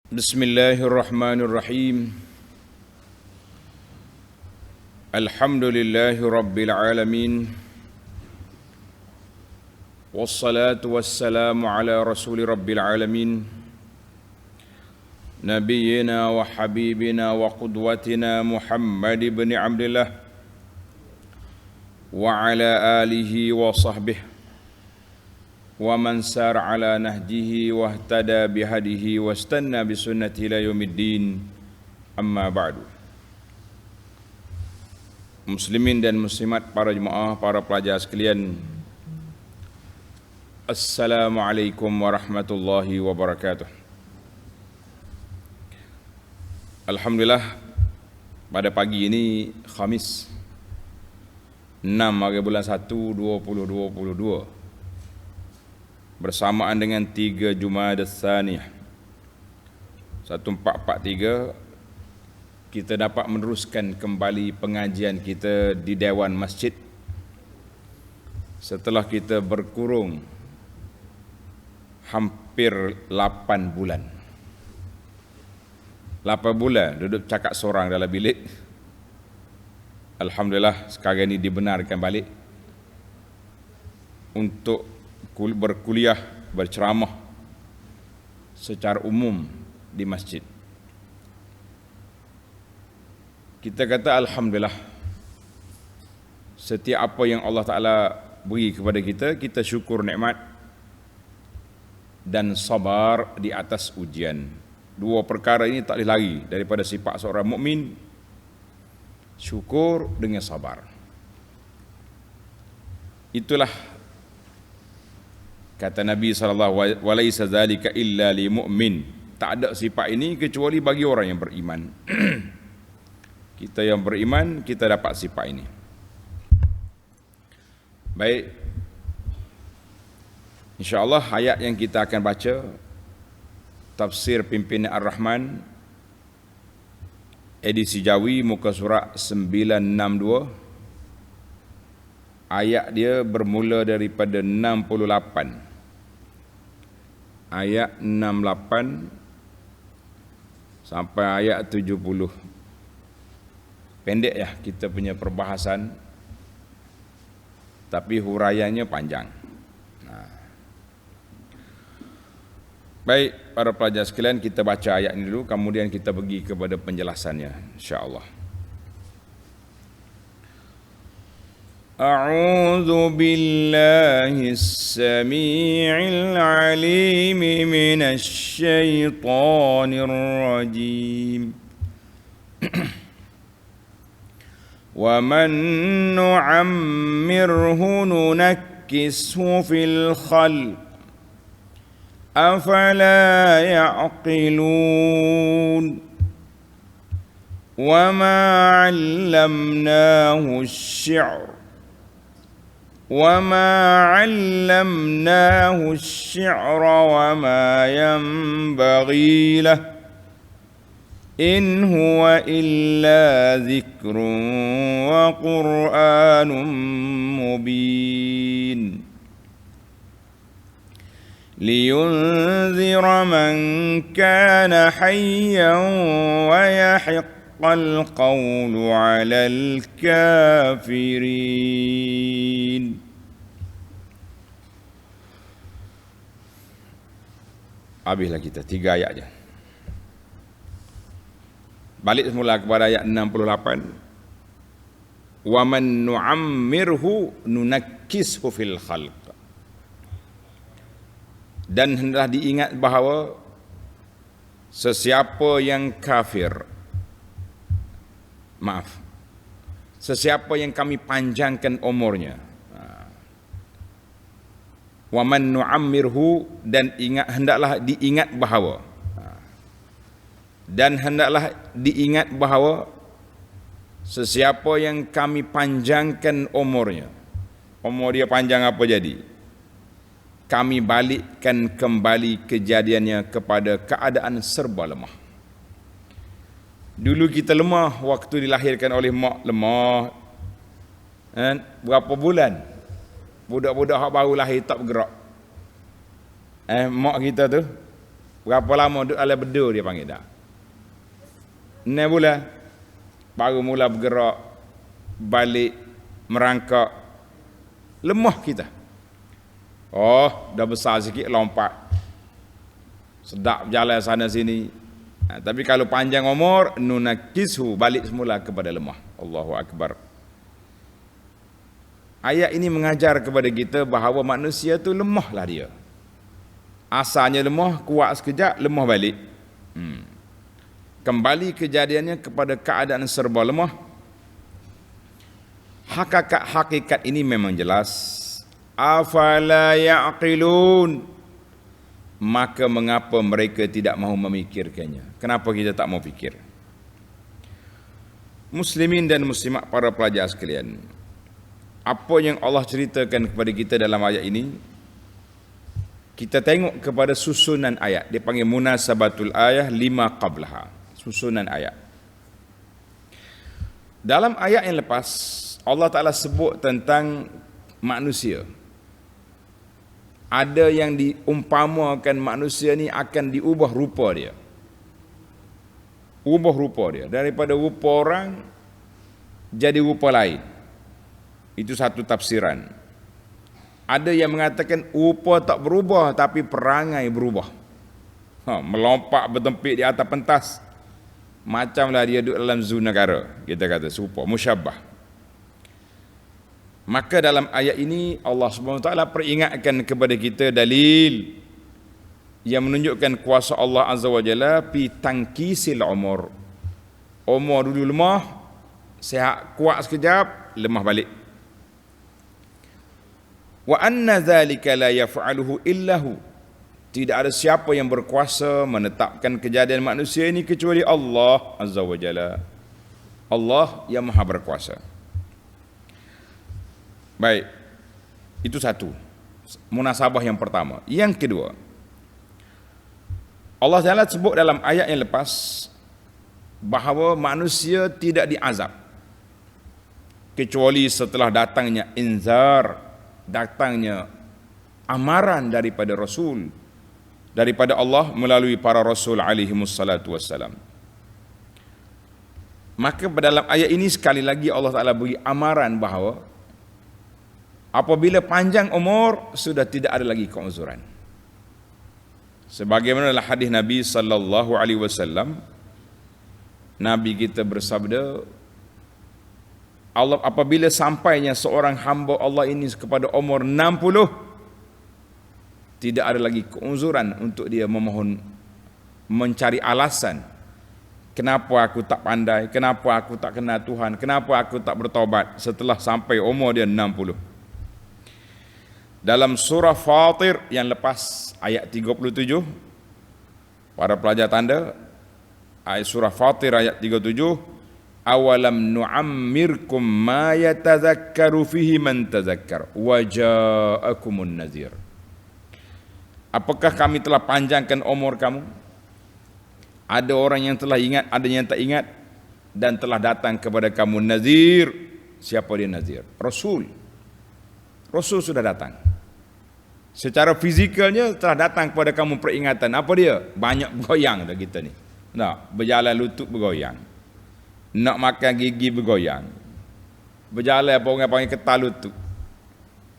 Bismillahirrahmanirrahim. Alhamdulillahi rabbil alamin. Wassalatu wassalamu ala rasuli rabbil alamin. Nabiyyina wa habibina wa qudwatina Muhammad ibn Abdullah wa ala alihi wa sahbihi wa man sar ala nahjihi wa ihtada bihadihi wa istanna bisunnati ila yaumiddin, amma ba'du. Muslimin dan muslimat, para jemaah, para pelajar sekalian, Assalamualaikum warahmatullahi wabarakatuh. Alhamdulillah, pada pagi ini Khamis 6 hari bulan 1 2022 bersamaan dengan 3 Jumadats Tsaniyah 1443, kita dapat meneruskan kembali pengajian kita di Dewan Masjid setelah kita berkurung hampir 8 bulan. 8 bulan duduk cakap seorang dalam bilik. Alhamdulillah, sekarang ini dibenarkan balik untuk berkuliah, berceramah secara umum di masjid. Kita kata Alhamdulillah, setiap apa yang Allah Ta'ala beri kepada kita, kita syukur nikmat dan sabar di atas ujian. Dua perkara ini tak boleh lari daripada sifat seorang mukmin, syukur dengan sabar. Itulah kata Nabi SAW, walaisa zalika illa li mu'min. Tak ada sifat ini kecuali bagi orang yang beriman. Kita yang beriman, kita dapat sifat ini. Baik, InsyaAllah ayat yang kita akan baca, Tafsir Pimpinan Ar-Rahman, edisi Jawi, muka surat 962. Ayat dia bermula daripada 68. Ayat 68 sampai ayat 70. Pendek ya kita punya perbahasan, tapi huraiannya panjang. Baik, para pelajar sekalian, kita baca ayat ini dulu, kemudian kita pergi kepada penjelasannya, insya-Allah. أعوذ بالله السميع العليم من الشيطان الرجيم ومن نعمره ننكسه في الخلق أفلا يعقلون وما علمناه الشعر وما ينبغي له إن هو إلا ذكر وقرآن مبين لينذر من كان حيا ويحق القول على الكافرين. Habislah kita 3 ayat je. Balik semula kepada ayat 68. Wa man nu'ammirhu nunakkishu fil khalq. Dan hendaklah diingat bahawa sesiapa yang kafir, sesiapa yang kami panjangkan umurnya, wa man nu'ammirhu, dan hendaklah diingat bahawa, sesiapa yang kami panjangkan umurnya, umur dia panjang apa jadi? Kami balikkan kembali kejadiannya kepada keadaan serba lemah. Dulu kita lemah waktu dilahirkan oleh mak, lemah. Berapa bulan? Budak-budak hak baru lahir tak bergerak. Mak kita tu Berapa lama duduk ala bedur dia panggil dah. 6 bulan baru mula bergerak, balik, merangkak. Lemah kita. Oh, dah besar sikit lompat. Sedap jalan sana sini. Tapi kalau panjang umur, nunakishu, balik semula kepada lemah. Allahu Akbar. Ayat ini mengajar kepada kita bahawa manusia tu lemahlah dia. Asalnya lemah, kuat sekejap, lemah balik. Kembali kejadiannya kepada keadaan serba lemah. Hakikat ini memang jelas. Afala ya'qilun. Maka mengapa mereka tidak mahu memikirkannya? Kenapa kita tak mau fikir? Muslimin dan muslimat, para pelajar sekalian, apa yang Allah ceritakan kepada kita dalam ayat ini, kita tengok kepada susunan ayat. Dia panggil munasabatul ayah lima qablaha. Susunan ayat. Dalam ayat yang lepas, Allah Ta'ala sebut tentang manusia. Ada yang diumpamakan manusia ni akan diubah rupa dia. Ubah rupa dia. Daripada rupa orang, jadi rupa lain. Itu satu tafsiran. Ada yang mengatakan rupa tak berubah, tapi perangai berubah. Melompat bertempik di atas pentas. Macamlah dia duduk dalam zoo negara. Kita kata serupa, musyabbah. Maka dalam ayat ini Allah SWT peringatkan kepada kita dalil yang menunjukkan kuasa Allah Azza wa Jalla fi tangkisil umur. Umur dulu lemah, sihat kuat sekejap, lemah balik. Wa anna dzalika la yaf'aluhu illahu. Tidak ada siapa yang berkuasa menetapkan kejadian manusia ini kecuali Allah Azza wa Jalla. Allah yang Maha berkuasa. Baik, itu satu, munasabah yang pertama. Yang kedua, Allah Ta'ala sebut dalam ayat yang lepas bahawa manusia tidak diazab kecuali setelah datangnya inzar, datangnya amaran daripada Rasul, daripada Allah melalui para Rasul alaihimussalatu wassalam. Maka dalam ayat ini sekali lagi Allah Ta'ala beri amaran bahawa apabila panjang umur, sudah tidak ada lagi keuzuran. Sebagaimana dalam hadis Nabi sallallahu alaihi wasallam, Nabi kita bersabda, Allah apabila sampainya seorang hamba Allah ini kepada umur 60, tidak ada lagi keuzuran untuk dia memohon, mencari alasan. Kenapa aku tak pandai? Kenapa aku tak kenal Tuhan? Kenapa aku tak bertaubat setelah sampai umur dia 60? Dalam surah Fatir yang lepas ayat 37, para pelajar tanda, ayat surah Fatir ayat 37, awalam nu'ammirkum ma yatazakkaru fihi man tazakkar wa ja'akumun nazir. Apakah kami telah panjangkan umur kamu? Ada orang yang telah ingat, ada yang tak ingat, dan telah datang kepada kamu nazir. Siapa dia nazir? Rasul. Rasul sudah datang. Secara fizikalnya telah datang kepada kamu peringatan. Apa dia? Banyak bergoyang dah kita ni. Nak berjalan lutut bergoyang. Nak makan gigi bergoyang. Berjalan apa orang panggil ketal lutut.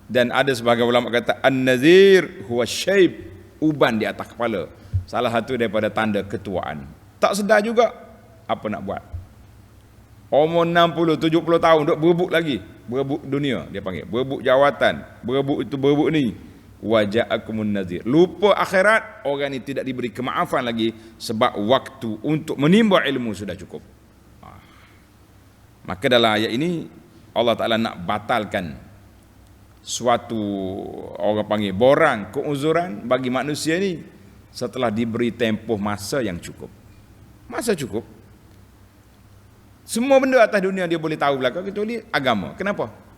Dan ada sebahagian ulama kata an-nazir huwa syaib, uban di atas kepala. Salah satu daripada tanda ketuaan. Tak sedar juga apa nak buat. Umur 60, 70 tahun duk berebut lagi. Berebut dunia dia panggil. Berebut jawatan, berebut itu, berebut ni. Waja'akumun nazir. Lupa akhirat, orang ni tidak diberi kemaafan lagi sebab waktu untuk menimba ilmu sudah cukup. Maka dalam ayat ini Allah Ta'ala nak batalkan suatu orang panggil borang keuzuran bagi manusia ni setelah diberi tempoh masa yang cukup. Masa cukup. Semua benda atas dunia dia boleh tahu belakang kecuali agama. Kenapa?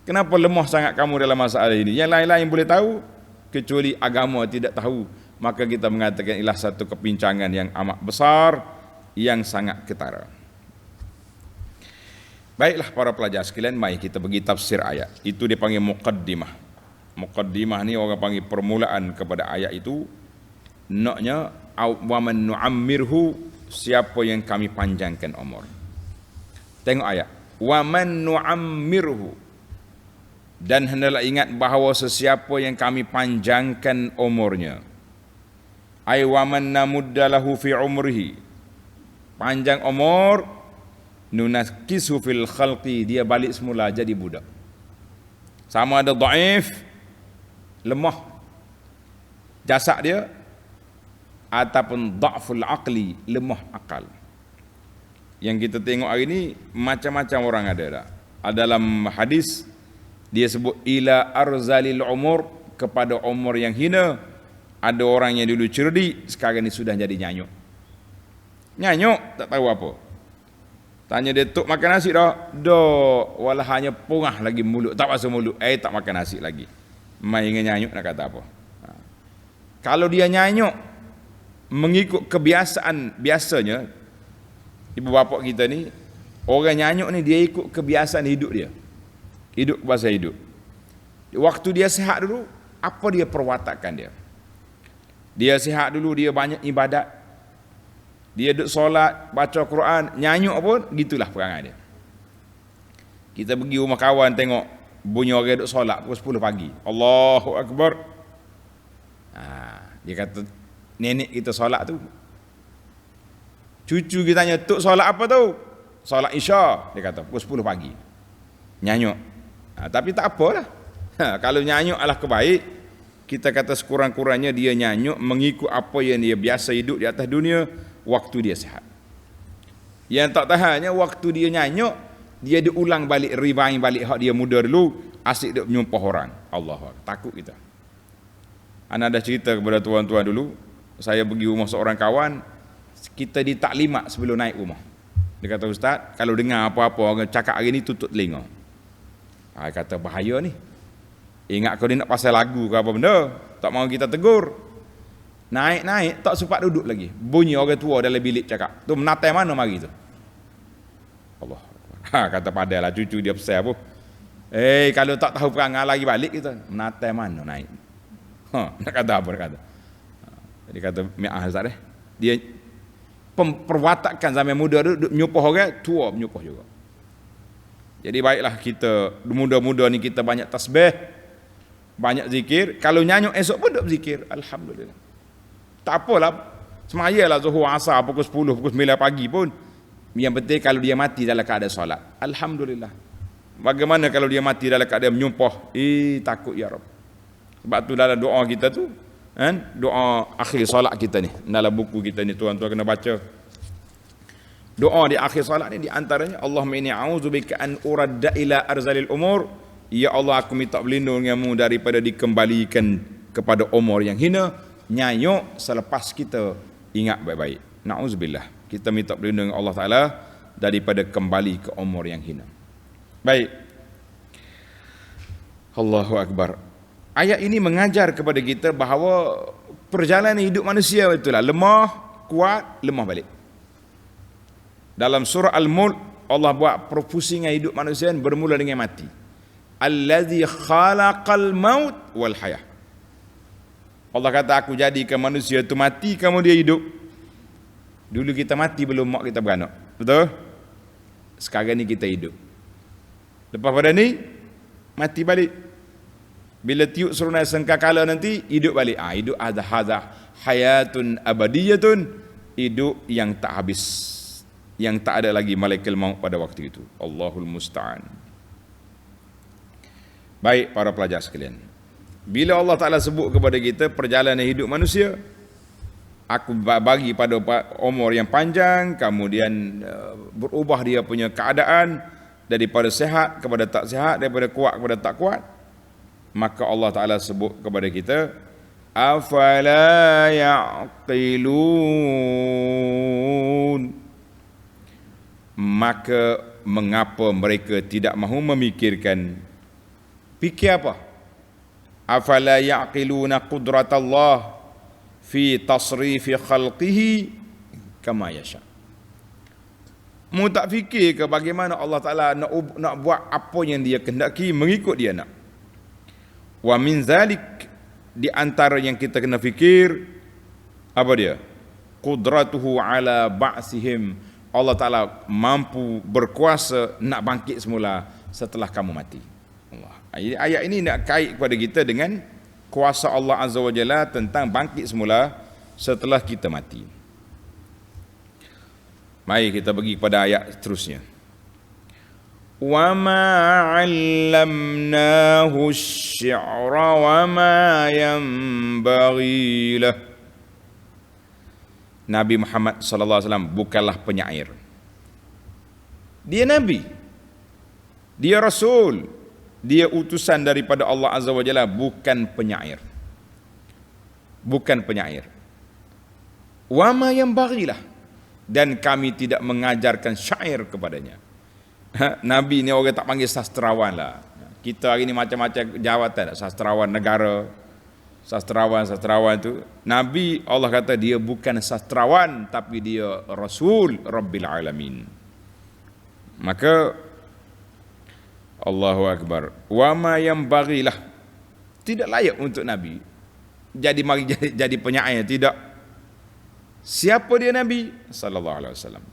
Kenapa lemah sangat kamu dalam masalah ini? Yang lain-lain boleh tahu, kecuali agama tidak tahu. Maka kita mengatakan ialah satu kepincangan yang amat besar, yang sangat ketara. Baiklah para pelajar sekalian, mari kita pergi tafsir ayat. Itu dipanggil muqaddimah. Muqaddimah ni orang panggil permulaan kepada ayat itu. Naknya wa man nu'ammirhu, siapa yang kami panjangkan umur. Tengok ayat. Wa man nu'ammirhu, dan hendaklah ingat bahawa sesiapa yang kami panjangkan umurnya. Ay wa man namuddalahu fi umrihi, panjang umur, nunakisu fil khalqi, dia balik semula jadi budak. Sama ada dhaif, lemah jasad dia, ataupun dha'ful aqli, lemah akal. Yang kita tengok hari ini macam-macam orang ada dah. Dalam hadis dia sebut ila arzalil umur, kepada umur yang hina. Ada orang yang dulu cerdik, sekarang ni sudah jadi nyanyuk. Nyanyuk tak tahu apa. Tanya dia, tok makan nasi dah? Dah, walah hanya pungah lagi mulut, tak basuh mulut, tak makan nasi lagi. Mai dengan nyanyuk nak kata apa? Kalau dia nyanyuk mengikut kebiasaan biasanya, ibu bapa kita ni, orang nyanyuk ni dia ikut kebiasaan hidup dia. Hidup bahasa hidup. Waktu dia sihat dulu, apa dia perwatakan dia? Dia sihat dulu, dia banyak ibadat. Dia duduk solat, baca Quran, nyanyuk pun gitulah perangai dia. Kita pergi rumah kawan tengok bunyi orang duduk solat pukul 10 pagi. Allahu Akbar. Dia kata nenek kita solat tu. Cucu kita tanya, tok solat apa tu? Solat Isya, dia kata pukul 10 pagi. Nyanyuk. Tapi tak apalah. Kalau nyanyuk adalah kebaik, kita kata sekurang-kurangnya dia nyanyuk mengikut apa yang dia biasa hidup di atas dunia waktu dia sihat. Yang tak tahannya waktu dia nyanyuk, dia diulang balik, rewind balik hak dia muda dulu, asyik duk menyumpah orang. Allah, takut kita. Ana ada cerita kepada tuan-tuan dulu, saya pergi rumah seorang kawan, kita di taklimat sebelum naik rumah. Dia kata, ustaz, kalau dengar apa-apa orang cakap hari ni tutup telinga. Dia kata bahaya ni. Ingat kau dia nak pasal lagu ke apa benda, tak mahu kita tegur. Naik-naik tak sempat duduk lagi. Bunyi orang tua dalam bilik cakap, tu menatai mana mari tu? Allah. Kata padahlah cucu dia pesan apa? Kalau tak tahu perangai lagi balik kita, menatai mana naik? Nak kata apa nak kata? Dia kata mi'ah Ustaz dia perwatakan zaman muda tu menyumpah orang, tua menyumpah juga. Jadi baiklah kita muda-muda ni kita banyak tasbih, banyak zikir. Kalau nyanyuk esok pun duk zikir, alhamdulillah. Tak apalah, semayalah zuhur asar pukul 10, pukul 9 pagi pun. Yang penting kalau dia mati dalam keadaan solat, alhamdulillah. Bagaimana kalau dia mati dalam keadaan menyumpah? Takut ya Rabb. Sebab tu dalam doa kita tu, doa akhir solat kita ni, dalam buku kita ni tuan-tuan kena baca. Doa di akhir solat ni di antaranya, Allahumma inni a'udzubika an uradda ila arzalil umur. Ya Allah, aku minta berlindung denganmu daripada dikembalikan kepada umur yang hina. Nyanyuk selepas kita ingat baik-baik. Na'udzubillah. Kita minta berlindung Allah Ta'ala daripada kembali ke umur yang hina. Baik. Allahu Akbar. Ayat ini mengajar kepada kita bahawa perjalanan hidup manusia itulah lemah, kuat, lemah balik. Dalam surah Al-Mulk, Allah buat perpusingan hidup manusia bermula dengan mati. Allazi khalaqal maut wal hayah. Allah kata, aku jadikan manusia itu mati, kamu dia hidup. Dulu kita mati belum mak kita beranak. Betul? Sekarang ni kita hidup. Lepas pada ni, mati balik. Bila tiup serunai sangkakala nanti, hidup balik. Hidup hadha hayatun abadiyatun. Hidup yang tak habis. Yang tak ada lagi malaikat maut pada waktu itu. Allahul musta'an. Baik para pelajar sekalian. Bila Allah Ta'ala sebut kepada kita perjalanan hidup manusia, aku bagi pada umur yang panjang, kemudian berubah dia punya keadaan daripada sehat kepada tak sehat, daripada kuat kepada tak kuat, maka Allah Ta'ala sebut kepada kita, afala ya'qilun, maka mengapa mereka tidak mahu memikirkan? Fikir apa? Afala ya'qiluna qudratallah fi tasrifi khalqihi kama yasha. Mu tak fikir ke bagaimana Allah Ta'ala nak buat apa yang dia kehendaki mengikut dia nak. Wa min zalik, di antara yang kita kena fikir, Apa dia? Qudratuhu ala ba'sihim. Allah Ta'ala mampu berkuasa nak bangkit semula setelah kamu mati. Allah. Ayat ini nak kait kepada kita dengan kuasa Allah Azza wa Jalla tentang bangkit semula setelah kita mati. Mari kita pergi kepada ayat seterusnya. Wa ma 'allamnahu asy-syi'ra wa ma yanbaghi lah. Nabi Muhammad sallallahu alaihi wasallam bukanlah penyair. Dia nabi. Dia rasul. Dia utusan daripada Allah Azza wa Jalla, bukan penyair. Bukan penyair. Wa ma yanbaghilah, dan kami tidak mengajarkan syair kepadanya. Nabi ni orang tak panggil sastrawan lah. Kita hari ni macam-macam jawatan, sastrawan negara, sastrawan tu. Nabi, Allah kata dia bukan sastrawan, tapi dia Rasul Rabbil Alamin. Maka Allahu Akbar. Wa ma yanbaghilah, tidak layak untuk Nabi jadi penyair, tidak. Siapa dia Nabi sallallahu alaihi wasallam?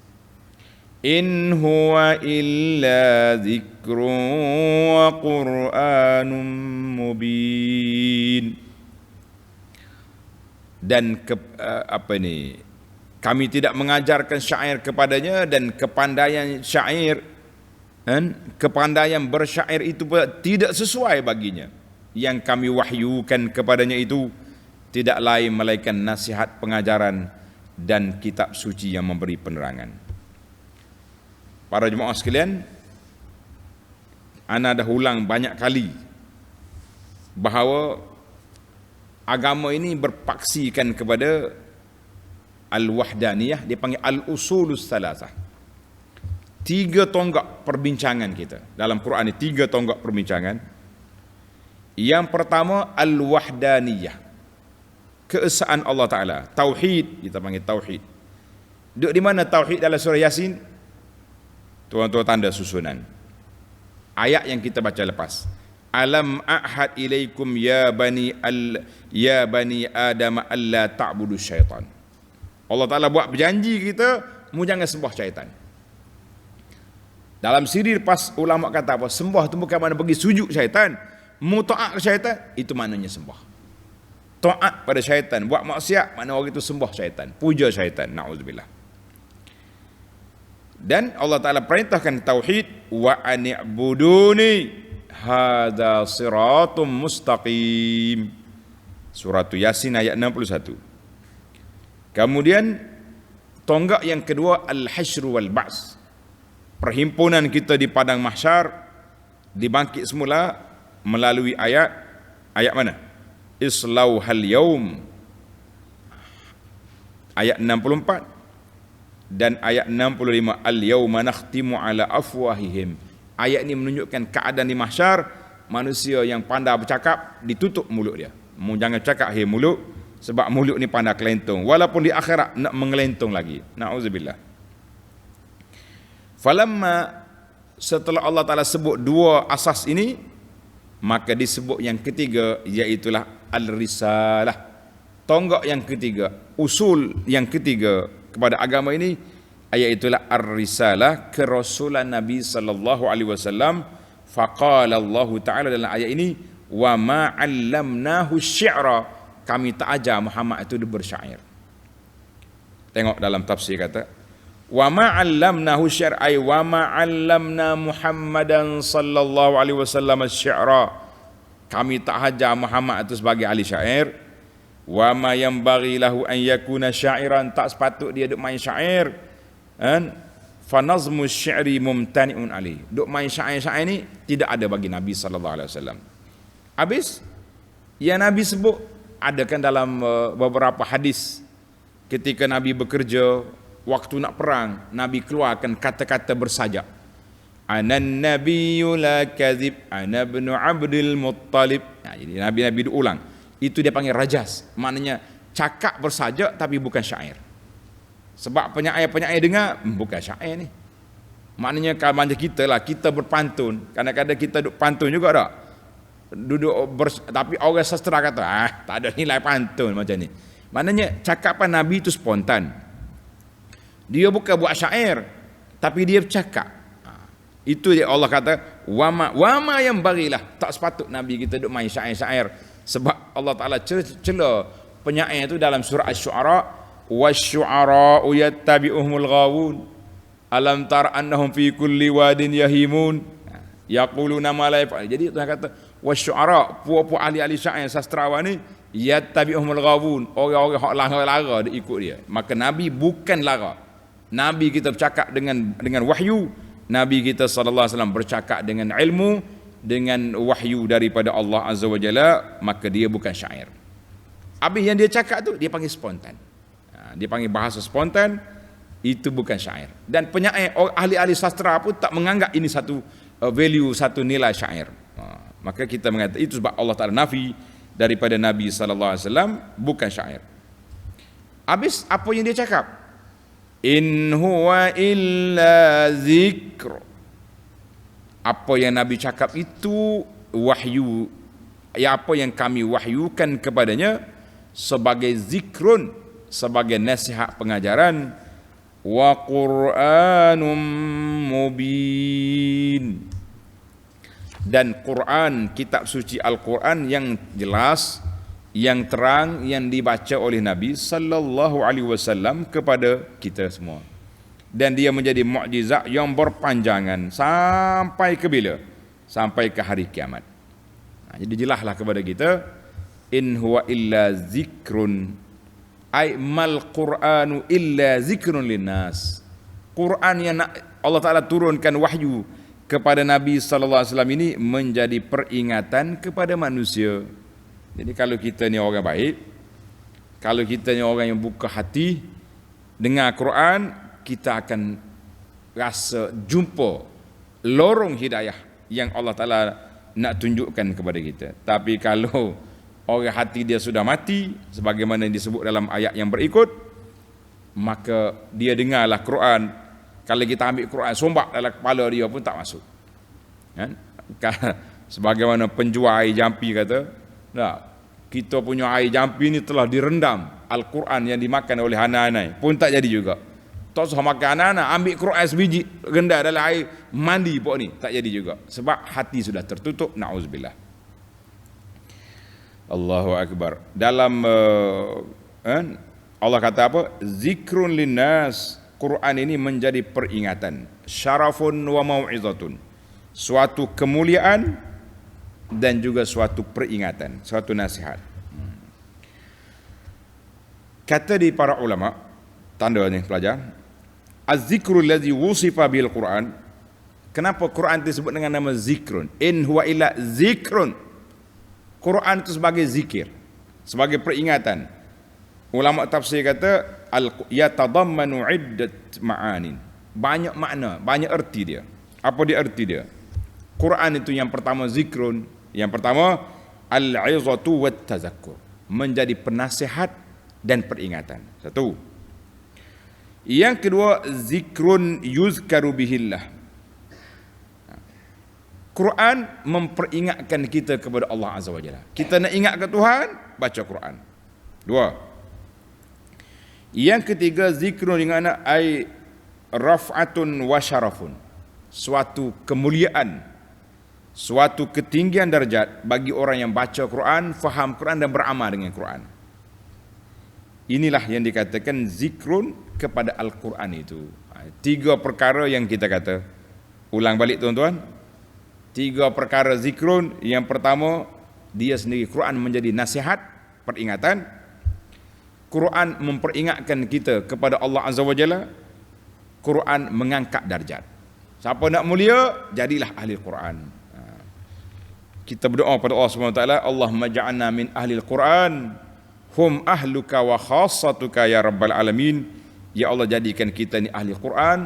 In huwa illa dzikrun wa qur'anun mubin. Dan kami tidak mengajarkan syair kepadanya, dan kepandaian syair, kepandaian bersyair itu tidak sesuai baginya. Yang kami wahyukan kepadanya itu tidak lain melainkan nasihat, pengajaran, dan kitab suci yang memberi penerangan. Para jemaah sekalian, ana dah ulang banyak kali bahawa agama ini berpaksikan kepada al-wahdaniyah, dia panggil al-usulus salasah. 3 tonggak perbincangan kita dalam Quran ini, 3 tonggak perbincangan. Yang pertama al-wahdaniyah, keesaan Allah Ta'ala, tauhid, kita panggil tauhid. Duduk di mana tauhid dalam surah Yasin? Tuan-tuan tanda susunan ayat yang kita baca lepas. Alam a'had ilaikum ya bani Adam alla ta'budu syaitan. Allah Ta'ala buat berjanji kita, mu jangan sembah syaitan. Dalam siri lepas ulama kata apa? Sembah tu bukan mana pergi sujud syaitan. Mu ta'at syaitan, itu maknanya sembah. Ta'at pada syaitan, buat maksiat, makna orang itu sembah syaitan, puja syaitan, na'udzubillah. Dan Allah Ta'ala perintahkan tauhid, wa ani'buduni hadza siratum mustaqim. Surah Yasin ayat 61. Kemudian tonggak yang kedua al-hasyru wal ba's, perhimpunan kita di padang mahsyar, dibangkit semula melalui ayat mana? Islauhal yaum, ayat 64, dan ayat 65, al-yauma nakhtimu ala afwahihim. Ayat ini menunjukkan keadaan di mahsyar, manusia yang pandai bercakap ditutup mulut dia. Mu jangan cakap mulut, sebab mulut ni pandai kelentung. Walaupun di akhirat nak mengelentung lagi. Na'udzubillah. Falamma, setelah Allah Ta'ala sebut 2 asas ini, maka disebut yang ketiga, iaitulah al-risalah. Tonggak yang ketiga, usul yang ketiga kepada agama ini, iaitulah ar-risalah, kerasulan Nabi sallallahu alaihi wasallam. Faqala Allah Ta'ala dalam ayat ini, wa ma 'allamnahu syi'ra, kami tak ajar Muhammad itu bersyair. Tengok dalam tafsir kata, wa ma 'allamnahu syi'ra, ay wa ma 'allamna Muhammadan sallallahu alaihi wasallam syi'ra, kami tak ajar Muhammad itu sebagai ahli syair. Wa ma yanbaghi lahu an yakuna syairan, tak sepatut dia duk main syair. Fa nazmu syi'ri mumtani'un alaihi, duk main syair-syair ni tidak ada bagi Nabi sallallahu alaihi wasallam. Habis yang Nabi sebut ada kan dalam beberapa hadis, ketika Nabi bekerja, waktu nak perang, Nabi keluarkan kata-kata bersajak. Anan nabiyyu la kadzib, ana ibnu Abdul Muttalib. Jadi Nabi diulang. Itu dia panggil rajas, maknanya cakap bersajak tapi bukan syair. Sebab penyair-penyair dengar, bukan syair ni. Maknanya kalau macam kita lah, kita berpantun, kadang-kadang kita duduk pantun juga tak? Tapi orang sastra kata, tak ada nilai pantun macam ni. Maknanya cakapan Nabi itu spontan. Dia bukan buat syair, tapi dia bercakap. Itu dia Allah kata, wama yang barilah. Tak sepatut Nabi kita duk main syair-syair. Sebab Allah Ta'ala cela penyair itu dalam surah Asy-Syu'ara, wasyu'ara'u yattabi'uhumul ghawun alam tara annahum fi kulli wadin yahimun yaquluna ma la yaf'al. Jadi Tuhan kata wasyu'ara, puak-puak ahli-ahli syair sastrawan ni, yattabi'uhumul ghawun, orang-orang hak lara-lara dia ikut dia. Maka Nabi bukan lara. Nabi kita bercakap dengan wahyu. Nabi kita sallallahu alaihi wasallam bercakap dengan ilmu, dengan wahyu daripada Allah Azza wa Jalla, maka dia bukan syair. Habis yang dia cakap tu dia panggil spontan. Dia panggil bahasa spontan, itu bukan syair. Dan penyair ahli-ahli sastra pun tak menganggap ini satu value, satu nilai syair. Maka kita mengatakan itu sebab Allah Ta'ala nafi daripada Nabi sallallahu alaihi wasallam bukan syair. Habis apa yang dia cakap? In huwa illa zikr. Apa yang Nabi cakap itu wahyu. Ya, apa yang kami wahyukan kepadanya sebagai zikrun, sebagai nasihat pengajaran, wa Qur'anum mubin, dan Quran, kitab suci Al-Quran yang jelas, yang terang, yang dibaca oleh Nabi sallallahu alaihi wasallam kepada kita semua. Dan dia menjadi mukjizat yang berpanjangan sampai ke bila? Sampai ke hari kiamat. Jadi jelaslah kepada kita, in huwa illa zikrun, ay mal Qur'anu illa zikrun linnas. Quran yang Allah Ta'ala turunkan wahyu kepada Nabi sallallahu alaihi wasallam ini menjadi peringatan kepada manusia. Jadi kalau kita ni orang baik, kalau kita ni orang yang buka hati dengar Quran, kita akan rasa jumpa lorong hidayah yang Allah Ta'ala nak tunjukkan kepada kita. Tapi kalau orang hati dia sudah mati, sebagaimana yang disebut dalam ayat yang berikut, maka dia dengarlah Quran. Kalau kita ambil Quran sombak dalam kepala dia pun tak masuk. Kan? Sebagaimana penjual air jampi kata, nah, kita punya air jampi ni telah direndam Al-Quran yang dimakan oleh anak-anak pun tak jadi juga. Tak usah makan anak-anak, ambil Quran sebiji rendah dalam air mandi pun ni tak jadi juga. Sebab hati sudah tertutup, na'udzubillah. Allahu Akbar. Dalam Allah kata apa? Zikrun linnas. Quran ini menjadi peringatan, syarafun wa mau'izatun, suatu kemuliaan dan juga suatu peringatan, suatu nasihat. Kata di para ulama, tanda ni pelajar, az-zikrul ladzi wusifa bil Quran. Kenapa Quran disebut dengan nama zikrun? In huwa illa zikrun. Quran itu sebagai zikir, sebagai peringatan. Ulama tafsir kata yatadammanu iddat ma'anin. Banyak makna, banyak erti dia. Apa dia erti dia? Quran itu yang pertama zikrun, yang pertama al-'izatu wat tazakkur, menjadi penasihat dan peringatan. Satu. Yang kedua zikrun yuzkaru bihillah. Quran memperingatkan kita kepada Allah Azza wa Jalla. Kita nak ingat ke Tuhan, baca Quran. Dua. Yang ketiga zikrun dengan ay raf'atun wa syarafun, suatu kemuliaan, suatu ketinggian darjat bagi orang yang baca Quran, faham Quran dan beramal dengan Quran. Inilah yang dikatakan zikrun kepada Al-Quran itu. Tiga perkara yang kita kata. Ulang balik tuan-tuan. Tiga perkara zikrun. Yang pertama, dia sendiri Quran menjadi nasihat, peringatan. Quran memperingatkan kita kepada Allah Azza wa Jalla. Quran mengangkat darjat. Siapa nak mulia, jadilah ahli Quran. Kita berdoa pada Allah SWT, Allahumma ja'alna min ahli Quran, hum ahluka wa khassatuka ya rabbal alamin. Ya Allah, jadikan kita ni ahli Quran,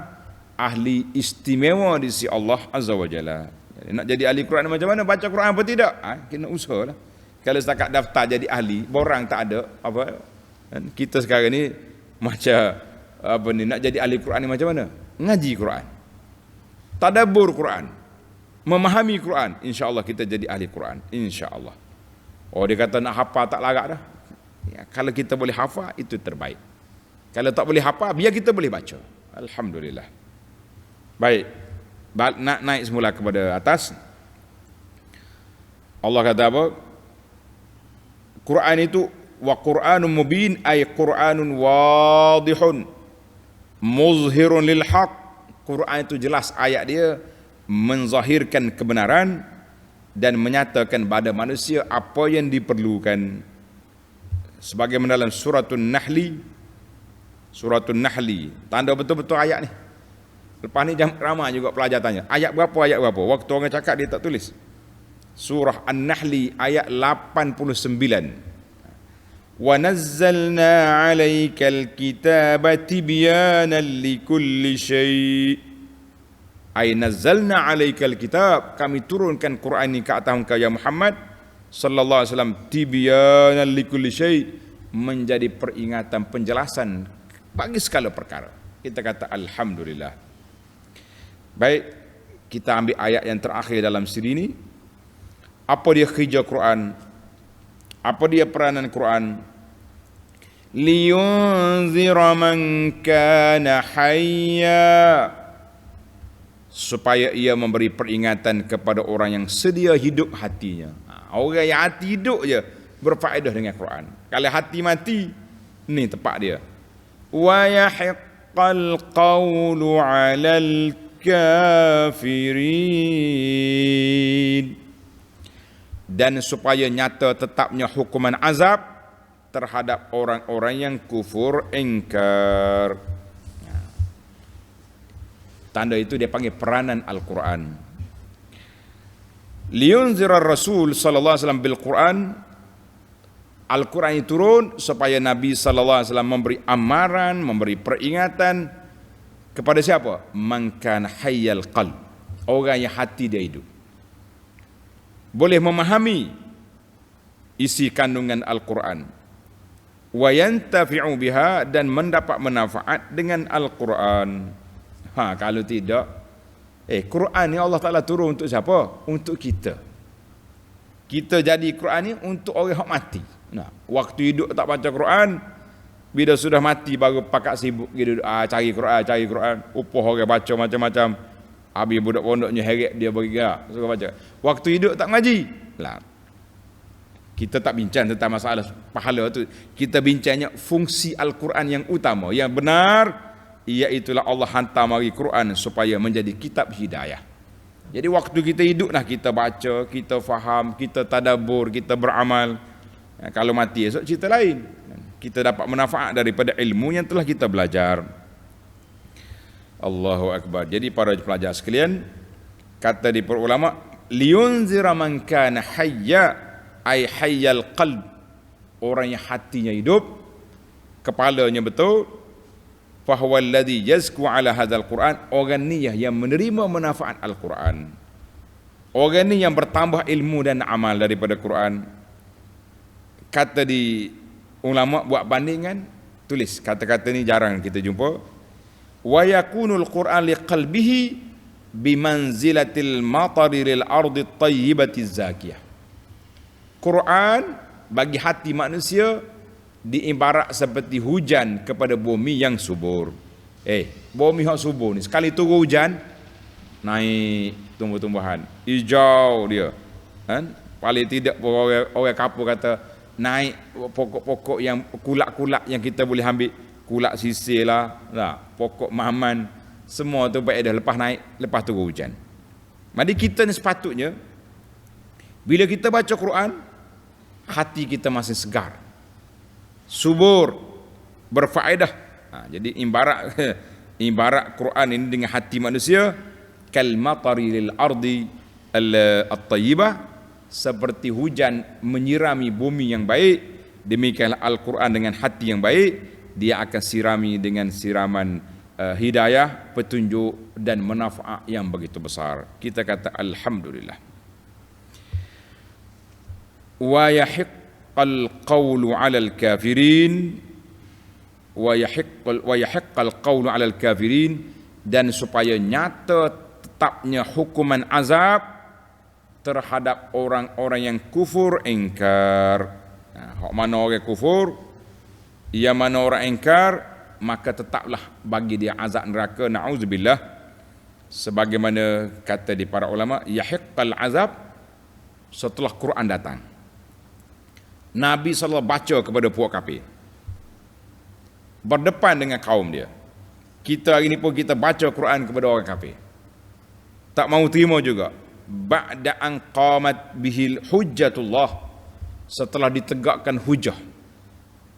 ahli istimewa di sisi Allah Azza wa Jalla. Nak jadi ahli Quran macam mana? Baca Quran apa tidak? Kena usahalah. Kalau setakat daftar jadi ahli, borang tak ada apa. Kita sekarang ni macam apa ni, nak jadi ahli Quran ni macam mana? Ngaji Quran, tadabbur Quran, memahami Quran, insya-Allah kita jadi ahli Quran, insya-Allah. Oh, dia kata nak hafal tak larat dah. Ya, kalau kita boleh hafal itu terbaik. Kalau tak boleh hafal, biar kita boleh baca. Alhamdulillah. Baik. Nak naik semula kepada atas. Allah kata apa? Quran itu wa Qur'anun mubin ay Qur'anun wadihun muzhirun lil haq. Quran itu jelas, ayat dia menzahirkan kebenaran dan menyatakan pada manusia apa yang diperlukan. Sebagaimana dalam suratul Nahli, tanda betul-betul ayat ni. Lepas ni jam ramai juga pelajar tanya, ayat berapa? Waktu orang cakap dia tak tulis. Surah An-Nahli ayat 89. Wa nazzalna 'alaikal kitaba tibyanan likulli syai'. Ay nazzalna 'alaikal kitab, kami turunkan Quran ini ke atas engkau ya Muhammad sallallahu alaihi wasallam, tibyanan likulli syai', menjadi peringatan, penjelasan bagi segala perkara. Kita kata alhamdulillah. Baik, kita ambil ayat yang terakhir dalam siri ini. Apa dia kerja Quran? Apa dia peranan Quran? Liyunzira man kana hayya, supaya ia memberi peringatan kepada orang yang sedia hidup hatinya. Orang yang hati hidup je berfaedah dengan Quran. Kalau hati mati, ni tempat dia. Wa yahiqqal qawlu 'alal kafirin, dan supaya nyata tetapnya hukuman azab terhadap orang-orang yang kufur ingkar. Tanda itu dia panggil peranan Al-Quran. Liyunzira Rasul sallallahu alaihi wasallam bil Quran. Al-Quran itu turun supaya Nabi sallallahu alaihi wasallam memberi amaran, memberi peringatan kepada siapa? Man kana hayyal qalb, orang yang hati dia hidup, boleh memahami isi kandungan Al-Quran. Wa yantafi'u biha, dan mendapat manfaat dengan Al-Quran. Kalau tidak, Quran ni Allah Ta'ala turun untuk siapa? Untuk kita. Kita jadi Quran ni untuk orang yang mati. Waktu hidup tak baca Quran, bila sudah mati baru pakak sibuk gitu, cari Quran. Upah orang baca macam-macam. Habis budak pondoknya heret dia bagi gerak, suka baca. Waktu hidup tak ngaji lah. Kita tak bincang tentang masalah pahala tu. Kita bincangnya fungsi Al-Quran yang utama, yang benar, iaitulah Allah hantar mari Quran supaya menjadi kitab hidayah. Jadi waktu kita hidup lah kita baca, kita faham, kita tadabbur, kita beramal. Kalau mati esok cerita lain. Kita dapat manfaat daripada ilmu yang telah kita belajar. Allahu Akbar. Jadi para pelajar sekalian, kata di para ulama, liyunzira man kana hayya, ay hayyal qalb, orang yang hatinya hidup, kepalanya betul. Fahuwa alladhi yazku ala hadzal Quran, orang ni yang menerima manfaat Al-Quran. Orang ni yang bertambah ilmu dan amal daripada Quran. Kata di ulama buat bandingan, tulis kata-kata ni jarang kita jumpa. Wa yakunul Quran liqalbihi bimanzilatil matari lil ardi tayyibati zakiyah. Quran bagi hati manusia diibarat seperti hujan kepada bumi yang subur. Bumi yang subur ni sekali turun hujan, naik tumbuh-tumbuhan, hijau dia. Kan? Paling tidak orang kapur kata naik pokok-pokok yang kulak-kulak yang kita boleh ambil, kulak sisir lah, pokok mahaman, semua tu baik dah lepas naik, lepas turun hujan. Jadi kita ni sepatutnya bila kita baca Quran, hati kita masih segar, subur, berfaedah. Jadi ibarat Quran ini dengan hati manusia, kal matari lil ardi at-tayyibah, seperti hujan menyirami bumi yang baik. Demikianlah Al-Quran dengan hati yang baik, dia akan sirami dengan siraman hidayah, petunjuk dan manfaat yang begitu besar. Kita kata alhamdulillah. Wa yahiqqal qawlu 'alal kafirin, wa yahiqqal qawlu 'alal kafirin, dan supaya nyata tetapnya hukuman azab terhadap orang-orang yang kufur ingkar. Hak mana orang kufur, yang mana orang ingkar, maka tetaplah bagi dia azab neraka, na'udzubillah. Sebagaimana kata di para ulama, yahiqqal azab setelah Quran datang. Nabi SAW baca kepada puak kafir, berdepan dengan kaum dia. Kita hari ni pun kita baca Quran kepada orang kafir, tak mau terima juga. Ba'da an qamat bihil hujjatullah, setelah ditegakkan hujah,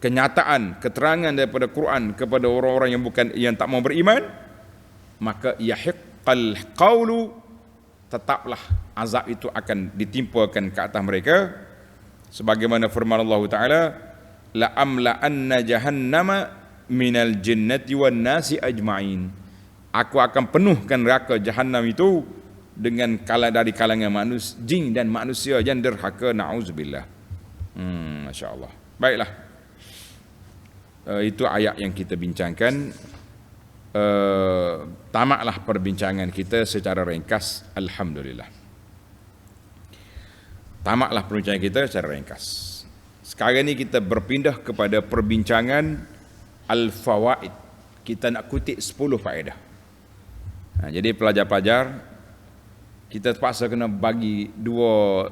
kenyataan, keterangan daripada Quran kepada orang-orang yang tak mau beriman, maka yahiqqal qawlu, tetaplah azab itu akan ditimpakan ke atas mereka. Sebagaimana firman Allah Ta'ala, la amla anna jahannama minal jinnati wan nasi ajma'in, aku akan penuhkan neraka jahannam itu dengan dari kalangan jin dan manusia yang derhaka, na'udzubillah. Masya Allah. Baiklah, itu ayat yang kita bincangkan. Tamatlah perbincangan kita secara ringkas, alhamdulillah. Tamatlah perbincangan kita secara ringkas. Sekarang ni kita berpindah kepada perbincangan al-fawaid. Kita nak kutip 10 faedah. Jadi pelajar-pelajar, kita terpaksa kena bagi dua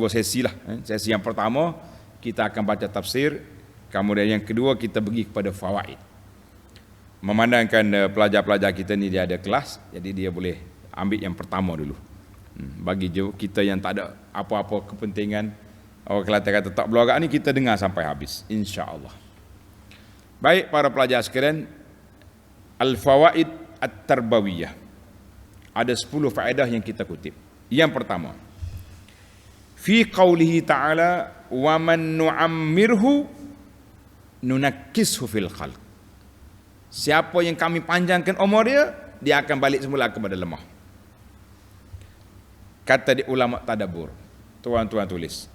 sesi lah. Sesi yang pertama kita akan baca tafsir, kemudian yang kedua kita pergi kepada fawaid. Memandangkan pelajar-pelajar kita ni dia ada kelas, jadi dia boleh ambil yang pertama dulu. Bagi kita yang tak ada apa-apa kepentingan, orang Kelantan kata tak berlarak ni, kita dengar sampai habis, insya-Allah. Baik para pelajar sekalian, al-fawaid at-tarbawiyah. Ada 10 faedah yang kita kutip. Yang pertama, fi qaulihi ta'ala wa man nu'ammirhu nunakkishu fil khalq. Siapa yang kami panjangkan umur dia, dia akan balik semula kepada lemah. Kata di ulama tadabbur, tuan-tuan tulis,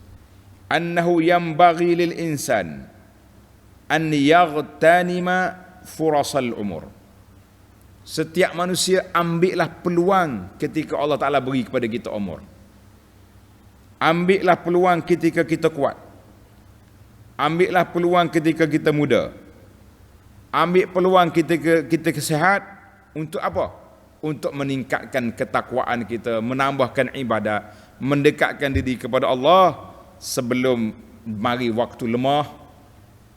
annahu yanbaghi lil insan an yaghtanima furasal umur. Setiap manusia ambillah peluang ketika Allah Ta'ala beri kepada kita umur. Ambillah peluang ketika kita kuat. Ambillah peluang ketika kita muda. Ambil peluang ketika kita sihat. Untuk apa? Untuk meningkatkan ketakwaan kita, menambahkan ibadat, mendekatkan diri kepada Allah sebelum mari waktu lemah,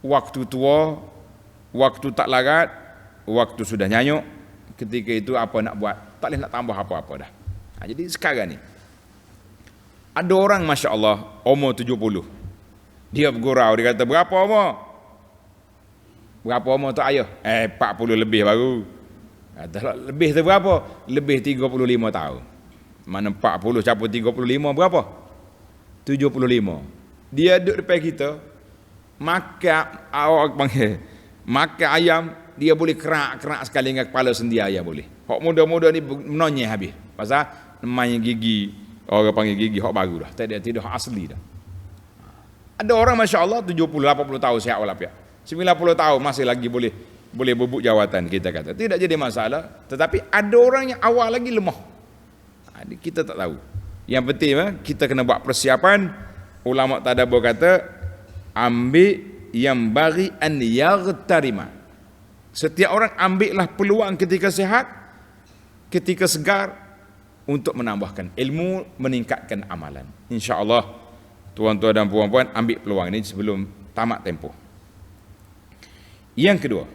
waktu tua, waktu tak larat, waktu sudah nyanyuk. Ketika itu apa nak buat? Tak boleh nak tambah apa-apa dah. Jadi sekarang ni ada orang Masya Allah umur 70, dia bergurau, dia kata berapa umur? Berapa umur tu ayah? 40 lebih baru. Kata lebih tu berapa? Lebih 35 tahun. Mana 40 campur 35 berapa? 75. Dia duduk depan kita, makan, awak panggil, makan ayam, dia boleh kerak-kerak sekali dengan kepala sendi ayam boleh. Hak muda-muda ni menonyeh habis. Pasal main gigi, orang panggil gigi hak baru dah. Tidak hak asli dah. Ada orang Masya Allah 70, 80 tahun sihat walafiat. 90 tahun masih lagi boleh berbuk jawatan, kita kata. Tidak jadi masalah. Tetapi ada orang yang awal lagi lemah. Kita tak tahu. Yang penting kita kena buat persiapan. Ulama tadabbur kata, ambil yang bagi an yaghtarima. Setiap orang ambillah peluang ketika sihat, ketika segar, untuk menambahkan ilmu, meningkatkan amalan. InsyaAllah tuan-tuan dan puan-puan ambil peluang ini sebelum tamat tempoh. Yang kedua,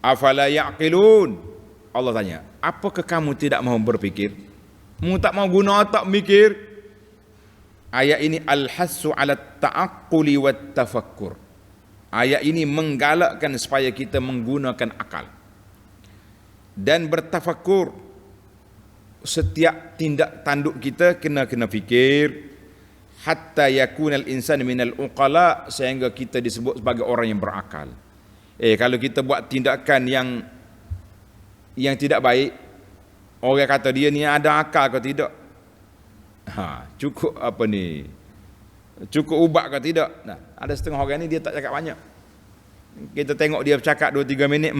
afala ya'qilun. Allah tanya, apakah kamu tidak mau berpikir? Mu tak mau guna otak mikir? Ayat ini al-hassu ala ta'aqquli wa tafakkur. Ayat ini menggalakkan supaya kita menggunakan akal dan bertafakur. Setiap tindak tanduk kita kena fikir, hatta yakunal insan minal uqala, sehingga kita disebut sebagai orang yang berakal. Kalau kita buat tindakan yang tidak baik, orang kata dia ni ada akal ke tidak? Cukup apa ni? Cukup ubat ke tidak? Nah, ada setengah orang ni dia tak cakap banyak. Kita tengok dia bercakap 2-3 minit,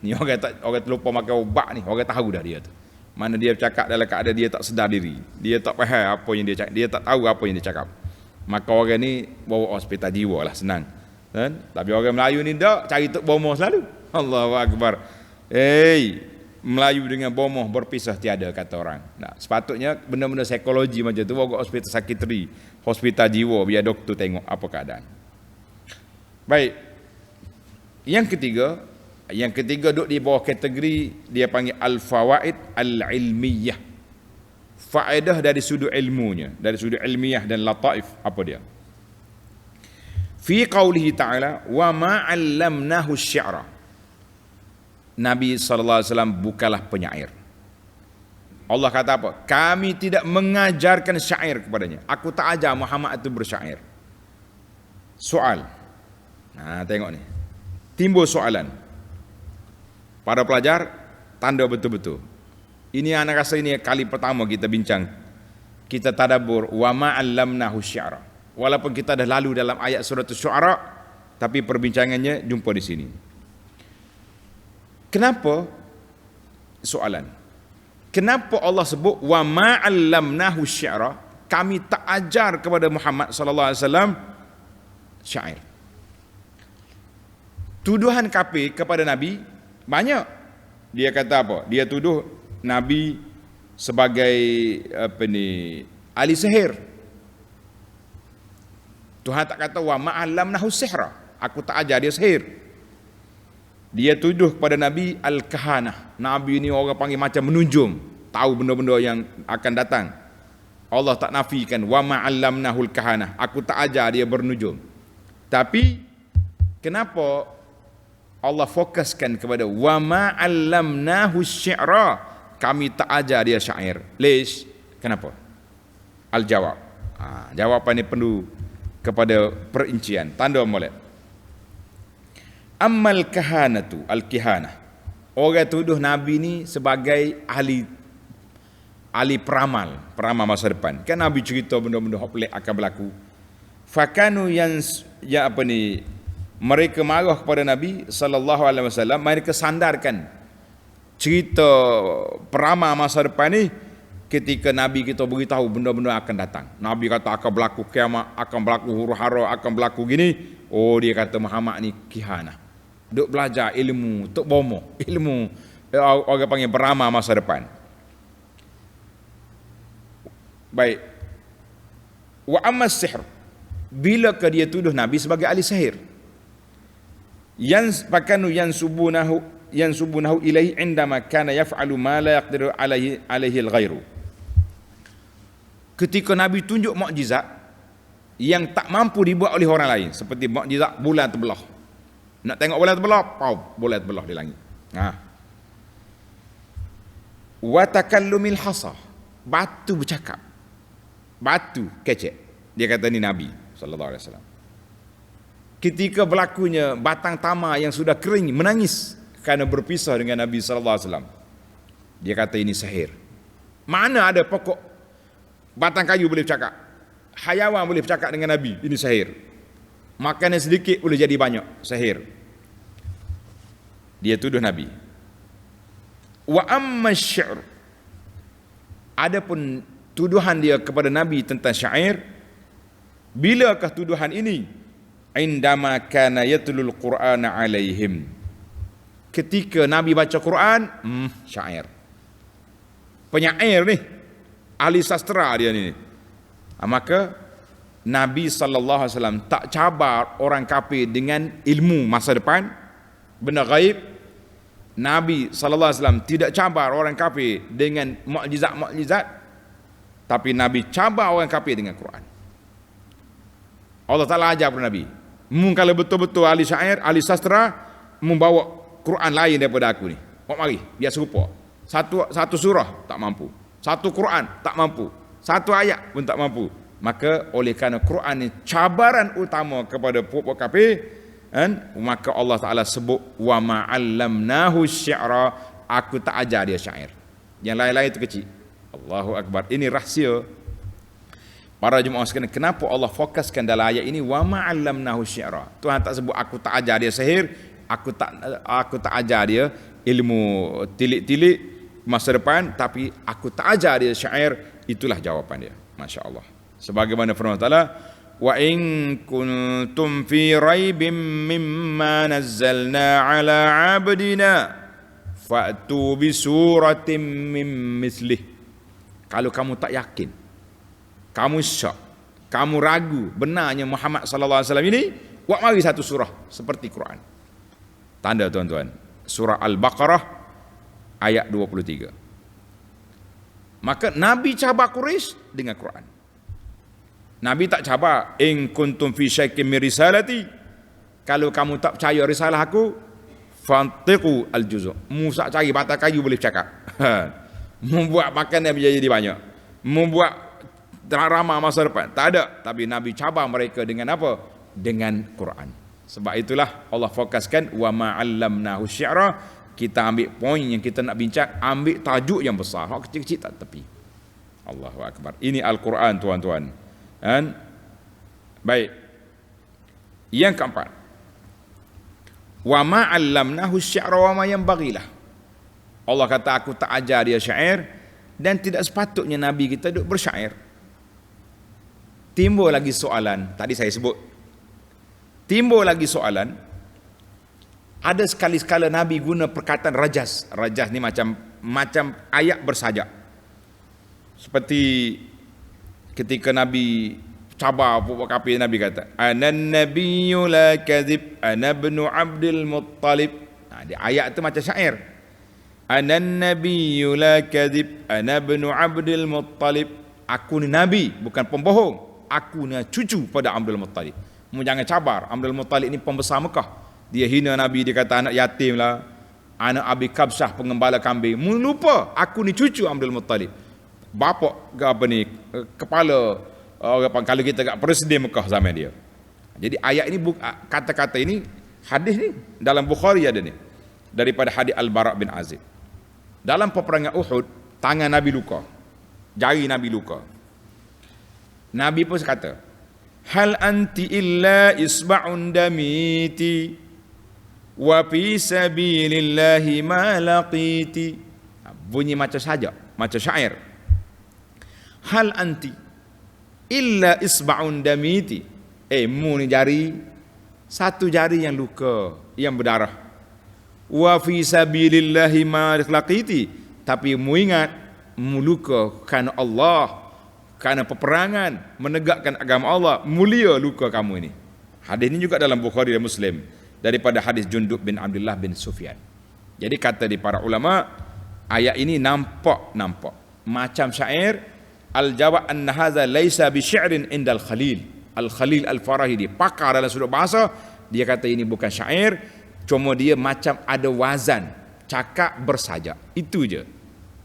ni orang terlupa makan ubat ni, orang tahu dah dia tu. Mana dia bercakap dalam keadaan dia tak sedar diri. Dia tak faham apa yang dia cakap, dia tak tahu apa yang dia cakap. Maka orang ni bawa hospital jiwa lah, senang kan? Tapi orang Melayu ni tak, cari tok bomoh selalu. Allahu Akbar. Melayu dengan bomoh berpisah tiada, kata orang. Nah, sepatutnya benda-benda psikologi macam tu bawa hospital psikiatri, hospital jiwa, biar doktor tengok apa keadaan. Baik. Yang ketiga duduk di bawah kategori dia panggil al-fawaid al-ilmiyah. Faedah dari sudut ilmunya, dari sudut ilmiah dan lataif. Apa dia? Fi qaulihi ta'ala wa ma 'allamnahu asy-syi'ra. Nabi SAW bukanlah penyair. Allah kata apa? Kami tidak mengajarkan syair kepadanya. Aku tak ajar Muhammad itu bersyair. Soal. Nah, tengok ni. Timbul soalan. Para pelajar, tanda betul-betul. Ini anak rasa ini kali pertama kita bincang. Kita tadabbur wa ma 'allamnahu asy-syi'ra. Walaupun kita dah lalu dalam ayat surah Asy-Syu'ara, tapi perbincangannya jumpa di sini. Kenapa? Soalan. Kenapa Allah sebut wa ma 'allamnahu asy-syi'ra? Kami tak ajar kepada Muhammad sallallahu alaihi wasallam syair. Tuduhan kafir kepada Nabi banyak. Dia kata apa? Dia tuduh Nabi sebagai ahli sihir. Tuhan tak kata wa ma 'allamnahu sihra. Aku tak ajar dia sihir. Dia tuduh kepada Nabi al-kahanah. Nabi ni orang panggil macam menunjum, tahu benda-benda yang akan datang. Allah tak nafikan wa ma 'allamnahu al-kahanah. Aku tak ajar dia bernujum. Tapi kenapa Allah fokuskan kepada wa ma 'allamnahu asy-syi'ra? Kami tak ajar dia syair. Lish? Kenapa? Al-jawab. Jawapan ini perlu kepada perincian. Tanda molek. Ammal kahanatu, al-kihanah. Orang tuduh Nabi ni sebagai ahli peramal masa depan. Kan Nabi cerita benda-benda pelik akan berlaku. Fakanu mereka marah kepada Nabi sallallahu alaihi wasallam, mereka sandarkan cerita peramal masa depan ni ketika Nabi kita beritahu benda-benda akan datang. Nabi kata akan berlaku kiamat, akan berlaku huru-hara, akan berlaku gini. Oh, dia kata Muhammad ni kihanah. Duk belajar ilmu, tok bomoh, ilmu orang panggil beramal masa depan. Baik. Wa amma sihr. Bila ke dia tuduh Nabi sebagai ahli sihir? Fakanu yansubunahu ilaihi indama kana yaf'alu ma la yaqdiru alaihi al-ghairu. Ketika Nabi tunjuk mukjizat yang tak mampu dibuat oleh orang lain, seperti mukjizat bulan terbelah. Nak tengok bola terbelah, bola terbelah di langit. Wa takallumil hasa, batu bercakap. Batu kecek. Dia kata ni Nabi sallallahu alaihi wasallam. Ketika berlakunya batang tamar yang sudah kering menangis kerana berpisah dengan Nabi sallallahu alaihi wasallam. Dia kata ini sihir. Mana ada pokok batang kayu boleh bercakap? Hayawan boleh bercakap dengan Nabi, ini sihir. Makanan sedikit boleh jadi banyak, sihir. Dia tuduh Nabi. Wa amma syair. Adapun tuduhan dia kepada Nabi tentang syair, bilakah tuduhan ini? Indama kana yatlul Qur'ana alaihim. Ketika Nabi baca Quran, syair. Penyair ni, ahli sastra dia ni. Maka Nabi SAW tak cabar orang kafir dengan ilmu masa depan, benda gaib. Nabi SAW tidak cabar orang kafir dengan mukjizat-mukjizat, tapi Nabi cabar orang kafir dengan Quran. Allah Ta'ala ajar kepada Nabi, kalau betul-betul ahli syair, ahli sastra, membawa Quran lain daripada aku ni. Mari, biar serupa. Satu surah tak mampu, satu Quran tak mampu, satu ayat pun tak mampu. Maka oleh kerana Quran ni cabaran utama kepada puak-puak kafir, maka Allah Ta'ala sebut wa ma 'allamnahu asy-syi'ra, aku tak ajar dia syair. Yang lain-lain itu kecil. Allahu Akbar. Ini rahsia para jemaah sekalian, kenapa Allah fokuskan dalam ayat ini wa ma 'allamnahu asy-syi'ra. Tuhan tak sebut aku tak ajar dia sihir, aku tak ajar dia ilmu tilik-tilik masa depan, tapi aku tak ajar dia syair. Itulah jawapan dia. Masya-Allah. Sebagaimana firman Allah, wa in kuntum fi raibim mimma nazzalna ala 'abdina fa'tu bi suratin min mislih. Kalau kamu tak yakin, kamu syak, kamu ragu benarnya Muhammad sallallahu alaihi wasallam ini, buat mari satu surah seperti Quran. Tanda tuan-tuan, surah Al-Baqarah ayat 23. Maka Nabi cabar Quraisy dengan Quran. Nabi tak cabar in kuntum fi syaikin min risalati, kalau kamu tak percaya risalah aku, fantiqu al-juzu', Musa cari batang kayu boleh cakap. Membuat makanan menjadi banyak, membuat drama masa depan, tak ada. Tapi Nabi cabar mereka dengan apa? Dengan Quran. Sebab itulah Allah fokuskan wa ma 'allamnahu syi'ra. Kita ambil poin yang kita nak bincang, ambil tajuk yang besar, hak kecil-kecil tak tepi. Allahu akbar. Ini Al-Quran tuan-tuan. Dan baik. Yang keempat, wa ma 'allamnahu syi'ra wa ma yanbaghilah. Allah kata aku tak ajar dia syair, dan tidak sepatutnya Nabi kita duk bersyair. Timbul lagi soalan, tadi saya sebut. Timbul lagi soalan, ada sekali-sekala Nabi guna perkataan rajas. Rajas ni macam ayat bersajak. Seperti ketika Nabi cabar pokok kafir, Nabi kata, "Anan nabiyyu la kadhib, ana ibnu Abdul Muttalib." Dia ayat tu macam syair. "Anan nabiyyu la kadhib, ana ibnu Abdul Muttalib." Aku ni nabi, bukan pembohong. Aku ni cucu pada Abdul Muttalib. Jangan cabar, Abdul Muttalib ni pembesar Mekah. Dia hina Nabi, dia kata anak yatim lah, anak Abi Kabsah pengembala kambing. Lupa aku ni cucu Abdul Muttalib, bapak kepala kalau kita kat presiden Mekah zaman dia. Jadi ayat ini, kata-kata ini, hadis ni dalam Bukhari ada ni, daripada hadis Al-Bara' bin Azib. Dalam peperangan Uhud, tangan Nabi luka, jari Nabi luka. Nabi pun kata, hal anti illa isba'un damiti wa fi sabilillahi ma laqiti. Bunyi macam saja, macam syair. Hal anti illa isba'un damiti. Mu ni jari, satu jari yang luka, yang berdarah. Wa fi sabilillahi ma laqiti. Tapi mu ingat, mu luka kerana Allah, kerana peperangan, menegakkan agama Allah, mulia luka kamu ini. Hadis ini juga dalam Bukhari dan Muslim, daripada hadis Jundub bin Abdullah bin Sufyan. Jadi kata di para ulama, ayat ini nampak macam syair. Al-jawab anna hadza laisa bi syi'rin indal Khalil. Al-Khalil Al-Farahidi, pakar dalam sudut bahasa, dia kata ini bukan syair, cuma dia macam ada wazan, cakap bersajak. Itu je.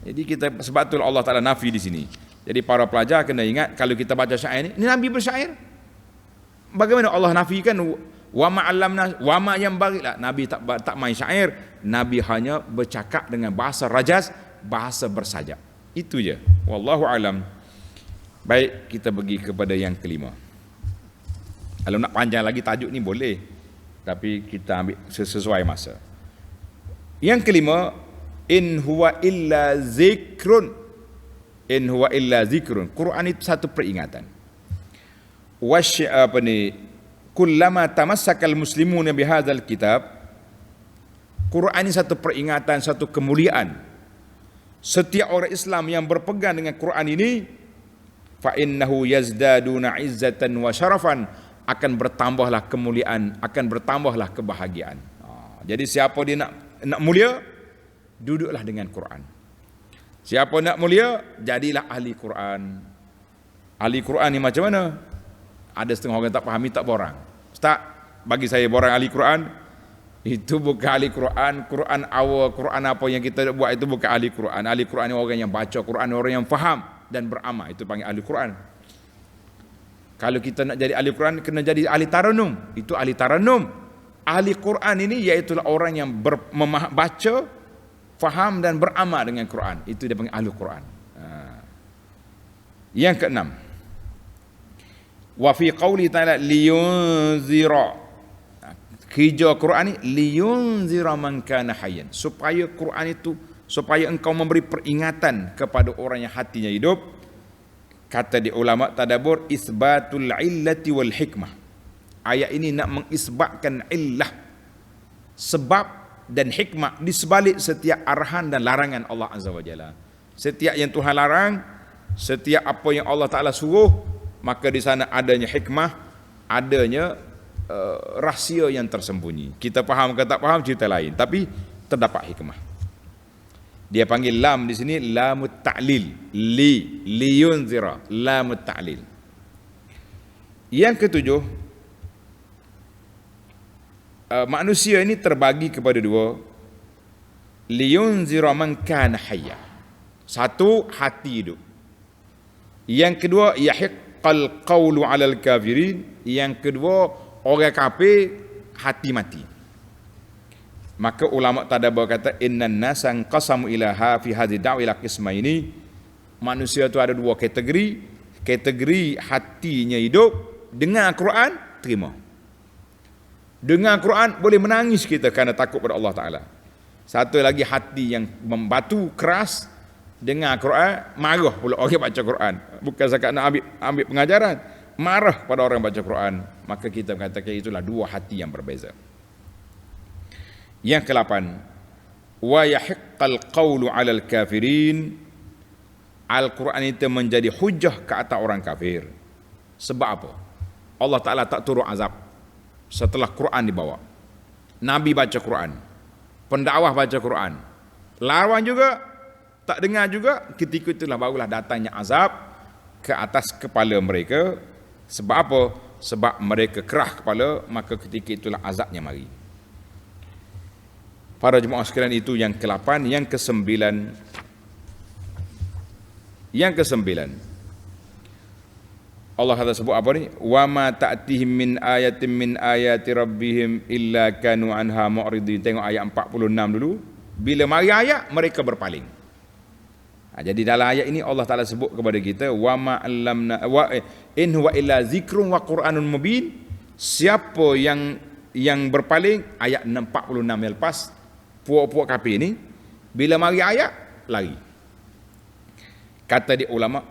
Jadi kita, sebab tu Allah Taala nafi di sini. Jadi para pelajar kena ingat, kalau kita baca syair ini Nabi bersyair. Bagaimana Allah nafikan wa ma 'allamna wa ma yanbaghilah? Nabi tak main syair, Nabi hanya bercakap dengan bahasa rajas, bahasa bersajak. Itu je. Wallahu alam. Baik, kita pergi kepada yang kelima. Kalau nak panjang lagi tajuk ni boleh, tapi kita ambil sesuai masa. Yang kelima, in huwa illa zikrun. In huwa illa zikrun. Quran itu satu peringatan. Kullama tamassakal muslimuna bihadzal kitab. Quran ini satu peringatan, satu kemuliaan. Setiap orang Islam yang berpegang dengan Quran ini, fa innahu yazdaduna izzatan wa syarafan, akan bertambahlah kemuliaan, akan bertambahlah kebahagiaan. Jadi siapa dia nak mulia, duduklah dengan Quran. Siapa nak mulia, jadilah ahli Quran. Ahli Quran ni macam mana? Ada setengah orang tak fahami, tak borang. Ustaz, bagi saya borang ahli Quran, itu bukan ahli Quran. Quran awal, Quran apa yang kita buat itu bukan ahli Quran. Ahli Quran ni orang yang baca Quran, orang yang faham dan beramal, itu panggil ahli Quran. Kalau kita nak jadi ahli Quran, kena jadi ahli taranum. Itu ahli taranum. Ahli Quran ini iaitu orang yang baca, faham dan beramal dengan Quran. Itu dia panggil ahli Quran. Yang keenam, wa fi qauli ta'ala liyunzira. Kerja Quran ni liyunzira man kana hayyan, supaya Quran itu, supaya engkau memberi peringatan kepada orang yang hatinya hidup. Kata di ulama tadabbur, isbatul illati wal hikmah. Ayat ini nak mengisbatkan illah, sebab dan hikmah di sebalik setiap arahan dan larangan Allah Azza wa Jalla. Setiap yang Tuhan larang, setiap apa yang Allah Ta'ala suruh, maka di sana adanya hikmah, adanya rahsia yang tersembunyi. Kita faham ke tak faham cerita lain, tapi terdapat hikmah. Dia panggil lam di sini lamut ta'lil, liyunzira, lamut ta'lil. Yang ketujuh, manusia ini terbagi kepada dua. Liyunzira man kana hayya. Satu, hati hidup. Yang kedua, yahiqqal qawlu 'alal kafirin. Yang kedua, orang kafir hati mati. Maka ulama tadabbur kata innan nasan qasamu ilaha fi hadhihi da'wa ila qismaini. Manusia itu ada dua kategori. Kategori hatinya hidup, dengar Quran, terima. Dengar Quran boleh menangis kita kerana takut pada Allah Taala. Satu lagi hati yang membatu keras, dengar Quran, marah pula orang baca Quran. Bukan sekadar nak ambil pengajaran, marah pada orang baca Quran. Maka kita katakan itulah dua hati yang berbeza. Yang ke-8, wa yahiqqal qawlu 'alal kafirin. Al-Quran itu menjadi hujah ke atas orang kafir. Sebab apa? Allah Ta'ala tak turun azab setelah Quran dibawa. Nabi baca Quran, pendakwah baca Quran, lawan juga, tak dengar juga, ketika itulah barulah datangnya azab ke atas kepala mereka. Sebab apa? Sebab mereka kerah kepala, maka ketika itulah azabnya mari. Para jemaah sekalian, itu yang ke-8. Yang ke-9, Allah kata sebut apa ni? Wa ma ta'tihim min ayatin min ayati rabbihim illa kanu anha mu'ridin. Tengok ayat 46 dulu. Bila mari ayat, mereka berpaling. Jadi dalam ayat ini Allah Ta'ala sebut kepada kita, wa ma allamna wa in huwa illa zikrun wa qur'anun mubin. Siapa yang berpaling, ayat 46 yang lepas, puak-puak kafir ni bila mari ayat lari. Kata di ulama,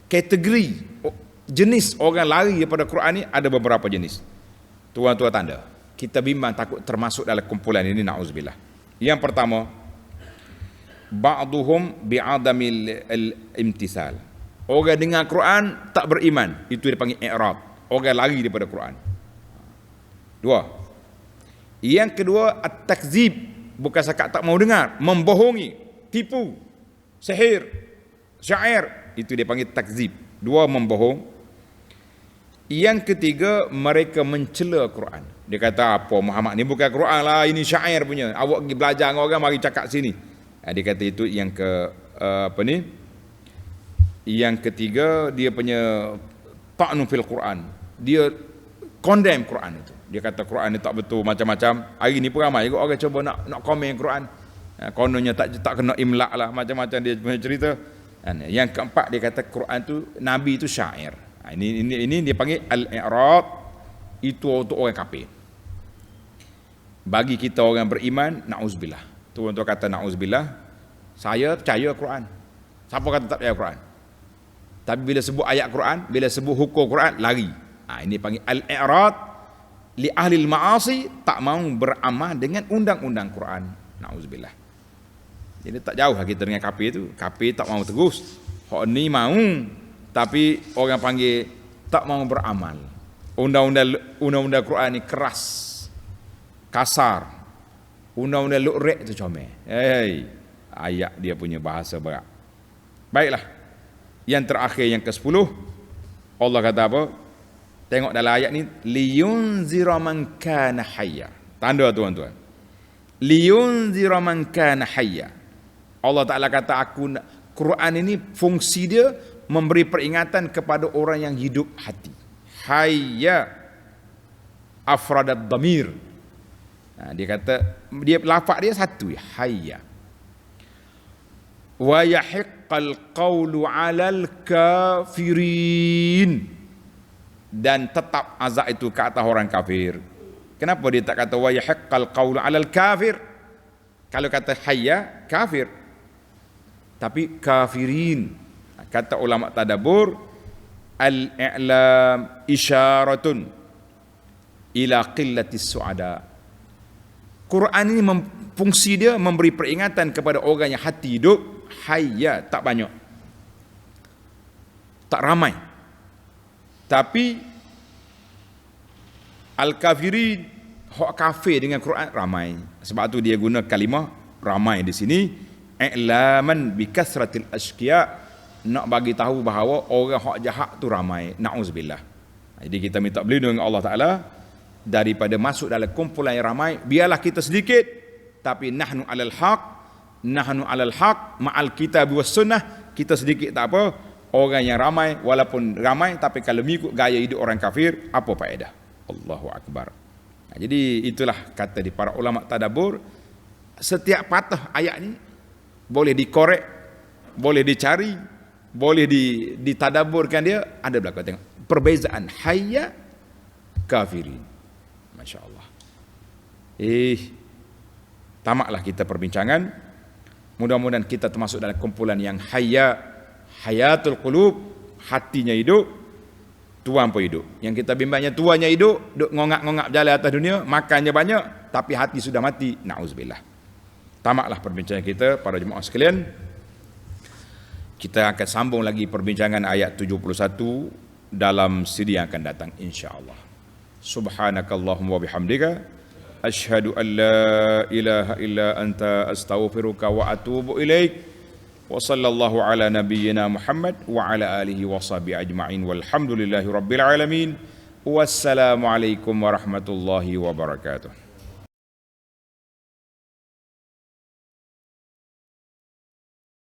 kategori jenis orang lari daripada Quran ni ada beberapa jenis. Tuan-tuan tanda, kita bimbang takut termasuk dalam kumpulan ini, na'udzubillah. Yang pertama, ba'duhum bi'adamil imtisal. Orang dengar Quran tak beriman, itu dipanggil i'rad. Orang lari daripada Quran. Dua. Yang kedua, at-takzib, bukan sakat tak mau dengar, membohongi, tipu, sihir, syair, itu dia panggil takzib. Dua, membohong. Yang ketiga, mereka mencela Quran. Dia kata, apa Muhammad ni bukan Quran lah, ini syair punya, awak pergi belajar dengan orang, mari cakap sini. Dia kata itu yang yang ketiga, dia punya ta'nu fil Quran, dia condemn Quran itu. Dia kata Quran ni tak betul, macam-macam. Hari ni pun ramai orang cuba nak komen Quran. Kononnya tak kena imlak lah, macam-macam dia punya cerita. Yang keempat, dia kata Quran tu, Nabi itu syair. Ini dia panggil al-i'rad, itu untuk orang kafir. Bagi kita orang beriman, na'udzubillah. Tuan-tuan kata na'udzubillah, saya percaya Quran. Siapa kata tak percaya Quran? Tapi bila sebut ayat Quran, bila sebut hukum Quran, lari. Ini panggil al-i'rad li ahli al-ma'asi, tak mau beramal dengan undang-undang Quran. Na'udzubillah. Jadi tak jauh kita dengan kafir itu. Kafir tak mau terus. Hak ni mau, tapi orang panggil tak mau beramal. Undang-undang Quran ni keras, kasar. Undang-undang lu'rek tu comel. Ayat dia punya bahasa berat. Baiklah. Yang terakhir, yang ke-10, Allah kata apa? Tengok dalam ayat ni, liyunzira man kana hayya. Tanda tuan-tuan. Liyunzira man kana hayya. Allah Ta'ala kata, Quran ini fungsi dia memberi peringatan kepada orang yang hidup hati. Hayya afradat damir. Dia kata, dia lafaz dia satu, hayya. Wa yahiqqal qawlu 'alal kafirin. Dan tetap azab itu ke atas orang kafir. Kenapa dia tak kata wa yahiqqal qawlu 'alal kafir? Kalau kata hayya, kafir. Tapi kafirin, Kata ulama tadabbur, al-i'lam isyaratun ila qillatis su'ada. Quran ini fungsi dia memberi peringatan kepada orang yang hati hidup hayya, tak banyak, tak ramai. Tapi al-kafirin, hak kafir dengan Quran ramai. Sebab tu dia guna kalimah ramai di sini, i'laman bi kasratil asqiya, nak bagi tahu bahawa orang hak jahat tu ramai. Nauzubillah. Jadi kita minta berlindung dengan Allah Taala daripada masuk dalam kumpulan yang ramai. Biarlah kita sedikit, tapi nahnu alal haq ma'al kitab was sunnah. Kita sedikit tak apa, orang yang ramai walaupun ramai, tapi kalau mengikut gaya hidup orang kafir, apa faedah? Allahu akbar. Jadi itulah kata di para ulama tadabbur, setiap patah ayat ni boleh dikorek, boleh dicari, boleh ditadaburkan dia, ada belakang tengok perbezaan hayya kafirin. Masya Allah. Tamaklah kita perbincangan. Mudah-mudahan kita termasuk dalam kumpulan yang hayya, hayatul qulub, hatinya hidup, tuan pun hidup. Yang kita bimbangnya tuannya hidup, duk ngongak-ngongak berjalan atas dunia, makannya banyak, tapi hati sudah mati. Na'udzubillah. Tamaklah perbincangan kita, para jemaah sekalian. Kita akan sambung lagi perbincangan ayat 71 dalam siri yang akan datang insya-Allah. Subhanakallahumma wa bihamdika asyhadu an la ilaha illa anta astaghfiruka wa atubu ilaik. Wa sallallahu ala nabiyyina Muhammad wa ala alihi wa sahbihi ajma'in walhamdulillahi rabbil alamin. Wassalamu alaikum warahmatullahi wabarakatuh.